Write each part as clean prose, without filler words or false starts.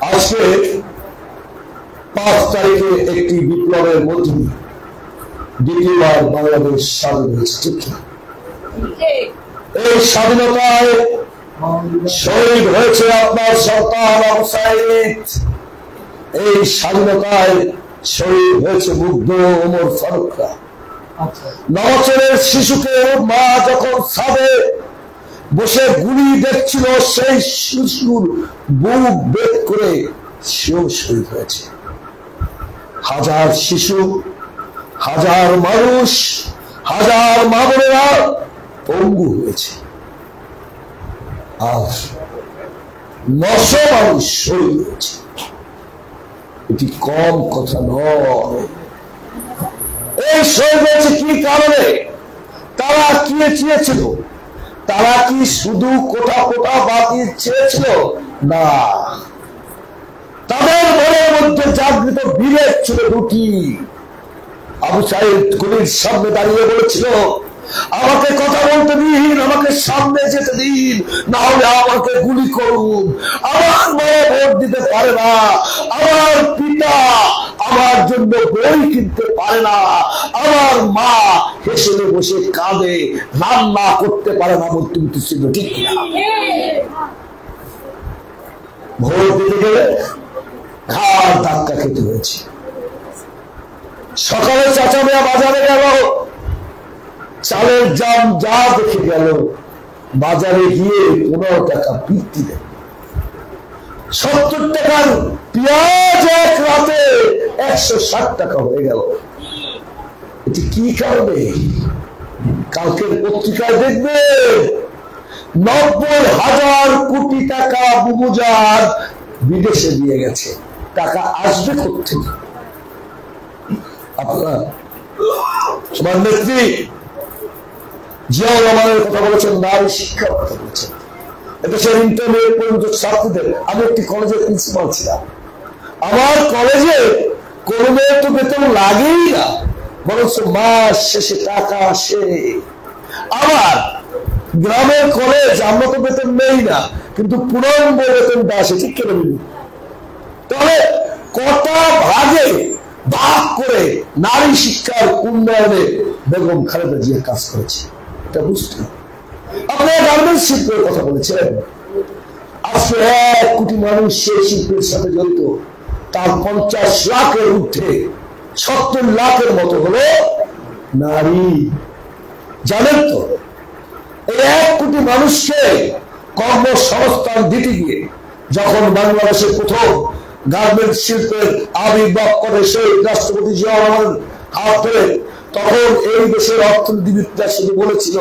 আজকে 5 তারিখে একটি বিপ্লবের মধ্যে দ্বিতীয়বার বাংলাদেশ স্বাধীন হয়েছে, ঠিক না? এই স্বাধীনতায় শহীদ হয়েছে আপনার সন্তান হুসাইন, এই স্বাধীনতায় শহীদ হয়েছে মুগ্ধ ওমর ফারুকরা। 9 বছরের শিশুকে মা যখন ছাদে বসে গুলি দেখছিল, সেই শিশুর বুক বেদ করে সেও শহীদ হয়েছে। হাজার শিশু, হাজার মানুষ, হাজার মা বোনেরা পঙ্গু হয়েছে, আর 900 মানুষ শহীদ হয়েছে। এটি কম কথা নয়। এই শহীদ হয়েছে কি কারণে? তারা কি চেয়েছিল? তারা কি শুধু কোটা কোটা বাতিল চেয়েছিল? না, তাদের মনের মধ্যে জাগৃত বিবেক ছিল দুটি। আবু সাইদ গুলির সামনে দাঁড়িয়ে বলেছিল, আমাকে কথা বলতে দিন, আমাকে সামনে যেতে দিন, না হলে আমাকে গুলি করুন। আমার মা ভোট দিতে পারে না, আমার পিতা আমার জন্য বই কিনতে পারে না, আমার মা হেসেলে বসে কাঁদে, রান্না করতে পারে না, বলতে ছিল, ঠিক না? ভোট দিতে গেলে ঘাড় ধাক্কা খেতে হয়েছে। সকালে চাচা মেয়া বাজারে গেল, চালের দাম যা দেখে গেল, বাজারে গিয়ে 15 টাকা বৃদ্ধি দেয়। 70 টাকার পেঁয়াজ এক রাতে 160 টাকা হয়ে গেল। এটি কি কারণে? কালকের পত্রিকায় দেখবে 90,000 কোটি টাকা বুবুজার বিদেশে দিয়ে গেছে। টাকা আসবে কোথেকে? আপনারা সবার নেত্রী জিয়াউর রহমানের কথা বলেছেন, নারী শিক্ষার কথা বলেছেন, এদেশের ইন্টারমিডিয়েট পর্যন্ত ছাত্রীদের। আমি একটি কলেজের প্রিন্সিপাল ছিলাম, আমার কলেজে কোনো মেয়ের তো বেতন লাগেই না, বরঞ্চ মাস শেষে টাকা আসে। আবার গ্রামের কলেজ, আমরা তো বেতন নেই না, কিন্তু পূর্ণাঙ্গ বেতনটা আসে, ঠিক কেন? তাহলে কটা ভাগে ভাগ করে নারী শিক্ষার উন্নয়নে বেগম খালেদা জিয়া কাজ করেছে, এটা বুঝতে। আপনারা গার্মেন্টস শিল্পের কথা বলেছিলেন, আজকে 1 কোটি মানুষ সেই শিল্পের সাথে জড়িত। তার 50 লাখের ঊর্ধ্বে 70 লাখের মতো হলো নারী। জানেন তো, এই 1 কোটি মানুষকে কর্মসংস্থান দিতে গিয়ে যখন বাংলাদেশের প্রথম গার্মেন্টস শিল্পের আবির্ভাব করে সেই রাষ্ট্রপতি জিয়াউর রহমানের হাত ধরে, তখন এই দেশের অর্থনীতিবিদরা শুধু বলেছিল,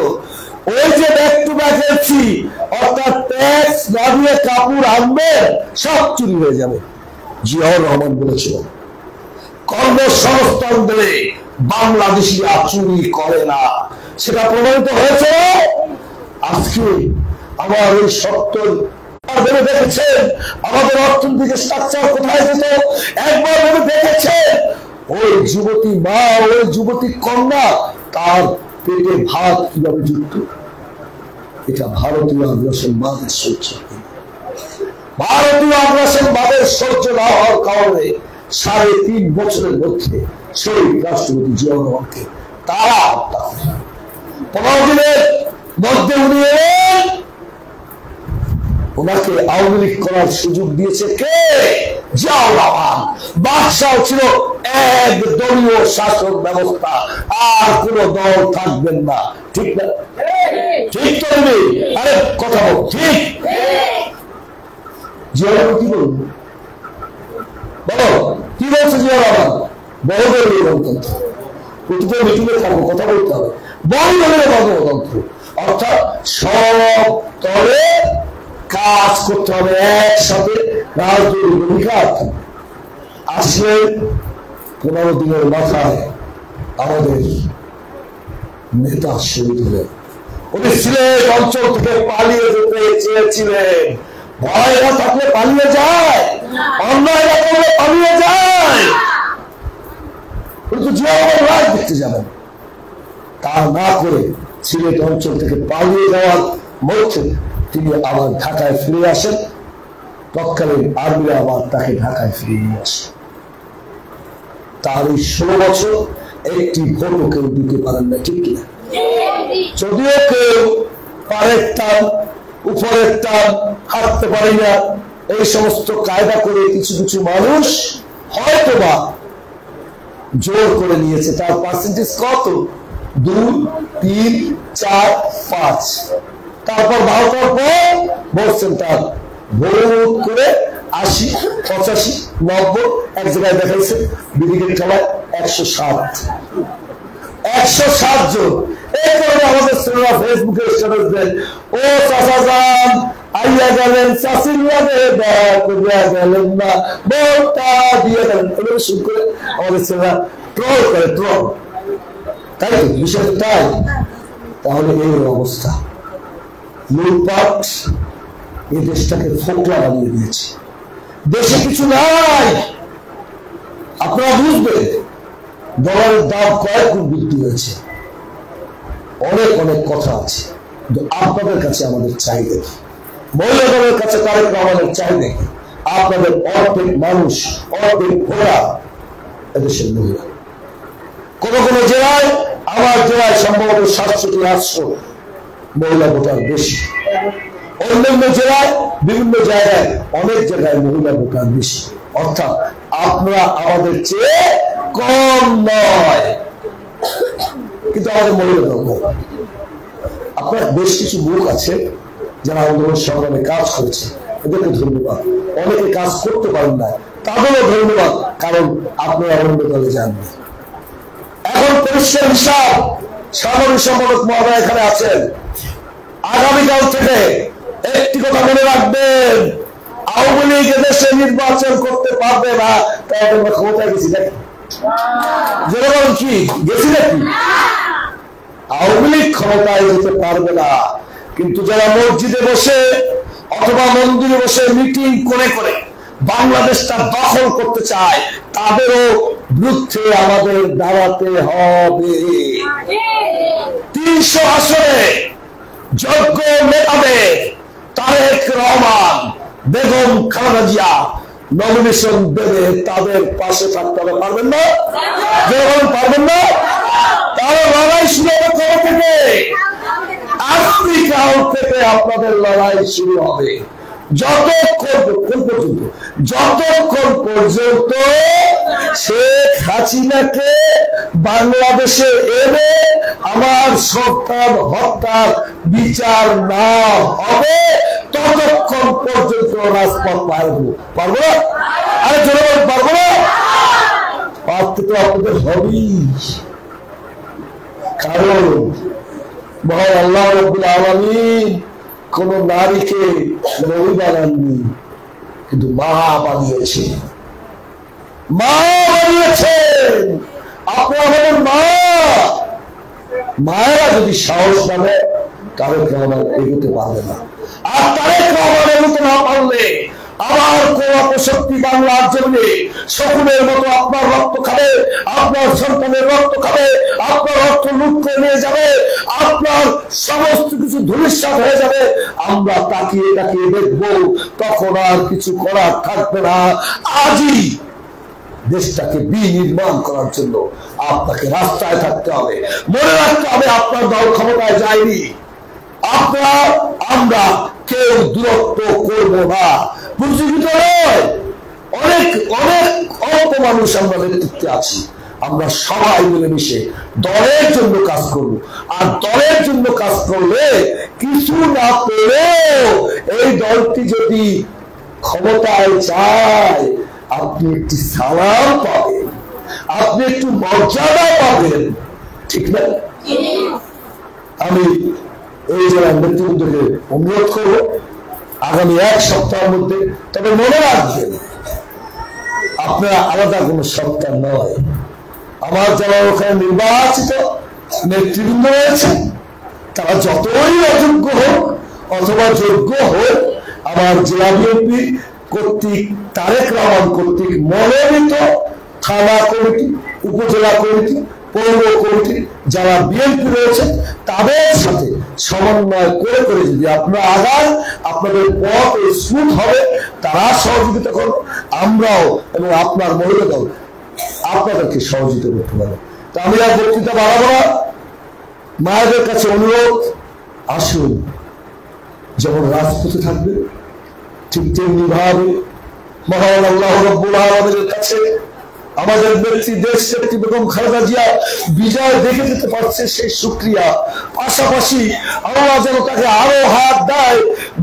ওই যে ব্যাক টু ভ্যাকেন্সি, অর্থাৎ ট্যাক্স না দিয়ে কাপড় আনবে, সব চুরি হয়ে যাবে। জিয়াউর রহমান বলেছিল, কর্মসংস্থান দিলে বাংলাদেশিরা চুরি করে না। সেটা প্রমাণিত হয়েছে। আজকে আমার ওই 70 ভেবে দেখেছেন আমাদের অর্থনৈতিক স্ট্রাকচার কোথায় যেত? একবার ভেবে দেখেছেন ওই যুবতী মা, ওই যুবতী কন্যা, তার পেটে ভাত কিভাবে যুক্ত? এটা ভারতীয় আগ্রাসনবাদের সহ্য। ভারতীয় আগ্রাসনবাদের সহ্য না হওয়ার কারণে 3.5 বছরের মধ্যে শহীদ রাষ্ট্রপতি জিয়াউর রহমানকে তারা হত্যা করে। 15 দিনের মধ্যে উনি ওনাকে আওয়ামী লীগ করার সুযোগ দিয়েছে কে? জিয়াউর রহমান। বাদশাহ ছিল এক দলীয় শাসন ব্যবস্থা, আর কোন দল থাকবেন না, ঠিক না? ঠিক তো? আরে কথা বল, ঠিক? জিয়াউর রহমান কি বলবো? বলো, কি বলছে জিয়াউর রহমান? বহুদলীয় গণতন্ত্র, প্রতিটা মিটিংয়ে থাকবো, কথা বলতে হবে, বহুদলীয় গণতন্ত্র, অর্থাৎ সব দলে কাজ করতে হবে, একসাথে রাজনৈতিক ভূমিকা থাকবে। আসলে 15 দিনের মাথায় আমাদের নেতা শহীদ হলেন। উনি সিলেট অঞ্চল থেকে পালিয়ে যেতে চেয়েছিলেন। ভয় না থাকলে পালিয়ে যায়, অন্যায় না করলে পালিয়ে যায়, কিন্তু জিয়াউর রাজ দেখতে যাবেন, তা না করে সিলেট অঞ্চল থেকে পালিয়ে যাওয়ার মধ্যে তিনি আবার ঢাকায় ফিরে আসেন। তৎকালীন আর্মিরা আবার তাকে ঢাকায় ফিরিয়ে নিয়ে আসে। তার এই 16 বছর একটি ভোটও কেউ দিতে পারেন না, ঠিক কিনা? যদিও কেউ পাড়ের টান, উপরের টান, হাঁটতে পারি না, এই সমস্ত কায়দা করে কিছু কিছু মানুষ হয়তোবা জোর করে নিয়েছে। তার পার্সেন্টেজ কত? 2, 3, 4, 5। তারপর 12টার পর বলছেন তার ভোট করে 80, 85, 90, এক জায়গায় দেখাইছে বিদিকের খেলায় 107 জন। এই কারণে আমাদের ছেলেরা ফেসবুকে স্ট্যাটাস দেন, ও চাচা যান আইয়া গেলেন, চাচিয়া গেলেন না, ভোটটা দিয়ে গেলেন, এগুলো শুরু করে আমাদের ছেলেরা ট্রল করে, ট্রল। তাই তো বিষয়টা তাই। তাহলে এই অবস্থা, লুটপাট এই দেশটাকে ফোকলা বানিয়ে দিয়েছে। দেশে কিছু নাই, আপনারা বুঝবেন। ডলারের দাম কয়েক গুণ বৃদ্ধি হয়েছে, অনেক অনেক কথা আছে, কিন্তু আপনাদের কাছে আমাদের চাহিদা কি? মহিলাদের কাছে তারেক রহমানের চাহিদা কি? আপনাদের অর্ধেক মানুষ, অর্ধেক ঘোড়া এদেশের মহিলা। কোন কোন জেলায়, আমার জেলায় সম্ভবত 700-800 মহিলা ভোটার বেশি, অন্যান্য জেলায় বিভিন্ন জায়গায় অনেক জায়গায় মহিলা ভোটার বেশি। অর্থাৎ আপনারা আমাদের চেয়ে কম নয়, কিন্তু আমাদের মহিলারা কম। আপনার বেশ কিছু লোক আছে যারা আন্দোলন সংগ্রামে কাজ করেছে, এদেরকে ধন্যবাদ। অনেকে কাজ করতে পারেন না, তাদেরও ধন্যবাদ, কারণ আপনারা অন্য দলে যাননি। এখন পরিষ্কার হিসাব, সাধারণ সম্পাদক মহোদয় এখানে আছেন, আগামীকাল থেকে একটি কথা মনে রাখবেন, আওয়ামী লীগ এদেশে নির্বাচন করতে পারবে না। তাই আমরা ক্ষমতায় গেছি নাকি? জনগণ কি গেছি নাকি? আওয়ামী লীগ ক্ষমতায় যেতে পারবে না, কিন্তু যারা মসজিদে বসে অথবা মন্দিরে বসে মিটিং করে করে বাংলাদেশটা দখল করতে চায়, তাদেরও বিরুদ্ধে আমাদের দাঁড়াতে হবে। 300 আসনে যোগ্য নেতাদের তারেক রহমান, বেগম খালেদা জিয়া নমিনেশন দেবে, তাদের পাশে থাকতে হবে। পারবেন না? পারবেন না? তারা লড়াই শুরু হবে কবে থেকে? আফ্রিকাও থেকে আপনাদের লড়াই শুরু হবে। যতক্ষণ পর্যন্ত শেখ হাসিনাকে বাংলাদেশে এনে আমার সরকার হত্যার বিচার না হবে, ততক্ষণ পর্যন্ত রাজপথ পারবো না। আরে জনগণ পারবো না, পারতে তো আপনাদের হবেই। কারণ মহান আল্লাহ রাব্বুল আলামিন কোন নারীকে নবী বানাননি, কিন্তু মা বানিয়েছেন। মা বানিয়েছেন, আপনারা হলেন মা। মায়েরা যদি সাহস পাবে, তারেক রহমান এগোতে পারবে না। আর তারেক রহমান এগোতে না পারলে আবার কোন অপশক্তি বাংলার জমিনে শকুনের মতো আপনার রক্ত খাবে, আপনার সন্তানের রক্ত খাবে, আপনার রক্ত লুট করে নিয়ে যাবে, আপনার সমস্ত কিছু ধূলিসাৎ হয়ে যাবে। আমরা তাকিয়ে তাকিয়ে দেখবো, তখন আর কিছু করার থাকবে না। আজই দেশটাকে বিনির্মাণ করার জন্য আপনাকে রাস্তায় থাকতে হবে। মনে রাখতে হবে, আপনার দল ক্ষমতায় যায়নি, আপনারা আমরা কেউ দূরত্ব করব না, প্রতিযোগিত নয়। অনেক অনেক অল্প মানুষ আমরা নেতৃত্বে আছি, আমরা সবাই মিলেমিশে দলের জন্য কাজ করব। আর দলের জন্য কাজ করলে কিছু না পেলেও এই দলটি যদি ক্ষমতায় যায়, আপনি একটি সালাম পাবেন, আপনি একটু মর্যাদা পাবেন, ঠিক না? আমি এই জেলার নেতৃত্বকে অনুরোধ করব, আগামী 1 সপ্তাহের মধ্যে, তবে মনে রাখবেন আপনারা আলাদা কোন সরকার নয়। আমার যারা ওখানে নির্বাচিত নেতৃবৃন্দ রয়েছে, তারা যতই অযোগ্য হোক অথবা যোগ্য হোক, আমার জেলা বিএনপি কর্তৃক তারেক রহমান কর্তৃক মনোনীত থানা কমিটি, উপজেলা কমিটি, পৌর কমিটি যারা বিএনপি রয়েছে তাদের সাথে সমন্বয় করে করে যদি আপনারা আগান, আপনাদের পথ স্মুথ হবে, তারা সহযোগিতা করবে, আমরাও এবং আপনার মহিলা দল আপনাদেরকে সহযোগিতা করতে পারবো। তা আমি আর বক্তৃতা বাড়াবো না, মায়েদের কাছে অনুরোধ, আসুন যেমন রাজপথে থাকবে ঠিক তেমনি ভাবে মহান আল্লাহ রাব্বুল আলামিনের কাছে আমাদের নেত্রী দেশ নেত্রী বেগম খালেদা জিয়া বিজয় দেখে যেতে পারছে, সেই শুকরিয়া। পাশাপাশি আল্লাহ যেন তাকে আরো হাত দেয়,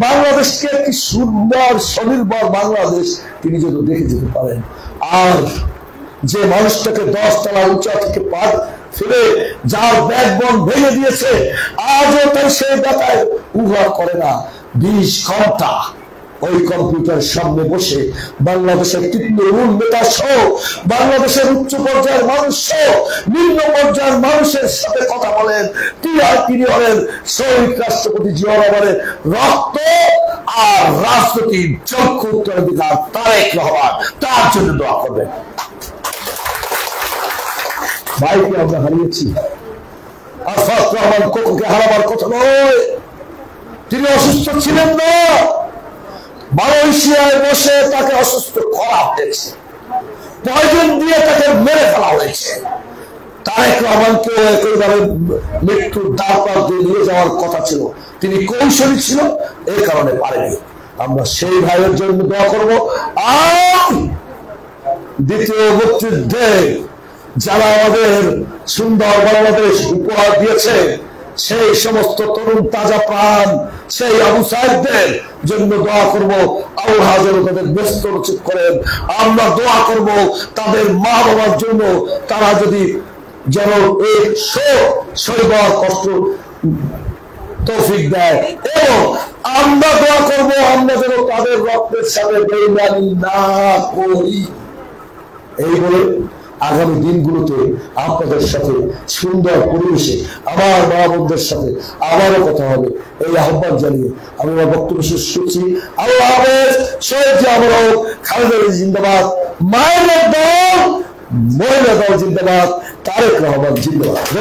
বাংলাদেশকে একটি সুন্দর স্বনির্ভর বাংলাদেশ তিনি যেন দেখে যেতে পারেন। আর যে মানুষটাকে 10 তলা উঁচা থেকে পা ফেলে যার ব্যাকবোন ভেঙে দিয়েছে, আজও তাই সেই ব্যথায় উহা করে না। 20 ঘন্টা ওই কম্পিউটার সামনে বসে বাংলাদেশের তৃণমূল নেতা সহ বাংলাদেশের উচ্চ পর্যায়ের মানুষ সহ নিম্ন পর্যায়ের মানুষের সাথে কথা বলেন। তিনি হলেন শহীদ রাষ্ট্রপতি জিয়াউর রহমানের রক্ত আর রাজনৈতিক চক্ষু উত্তরাধিকার তারেক রহমান, তার জন্য দোয়া করবেন। ভাইকে আমরা হারিয়েছি, আশফাক রহমান কোকোকে হারাবার কথা নয়। তিনি অসুস্থ ছিলেন না, মালয়েশিয়ায় বসে তাকে অসুস্থ করা হয়েছে, পয়জন দিয়ে তাকে মেরে ফেলা হয়েছে। তারেক রহমানকে একেবারে মৃত্যুর দ্বার প্রান্তে নিয়ে যাওয়ার কথা ছিল, তিনি কৌশলী ছিল, এই কারণে পারেনি। আমরা সেই ভাইয়ের জন্য দোয়া করব। আর দ্বিতীয় মুক্তিযুদ্ধে যারা আমাদের সুন্দর বাংলাদেশ উপহার দিয়েছে, সেই সমস্ত তরুণ তাজা প্রাণ, সেই আবু সাহেবদের জন্য দোয়া করব, আল্লাহ যেন তাদের ব্যস্ত উচিত করেন। আমরা দোয়া করব তাদের মা বাবার জন্য, তারা যদি যেন এই সইবার কষ্ট তৌফিক দেয়, এবং আমরা দোয়া করব আমরা যেন তাদের রক্তের সাথে বেইমানি না করি। এই বলে আগামী দিনগুলোতে আপনাদের সাথে সুন্দর পরিবেশে আমার মা বোনদের সাথে আবারও কথা হবে, এই আহ্বান জানিয়ে আমি আমার বক্তব্য শেষ করছি। আল্লাহ হাফেজ। শহীদ জিয়াউর খালেদা জিন্দাবাদ, মায়ের দল মহিলা দল জিন্দাবাদ, তারেক রহমান জিন্দাবাদ।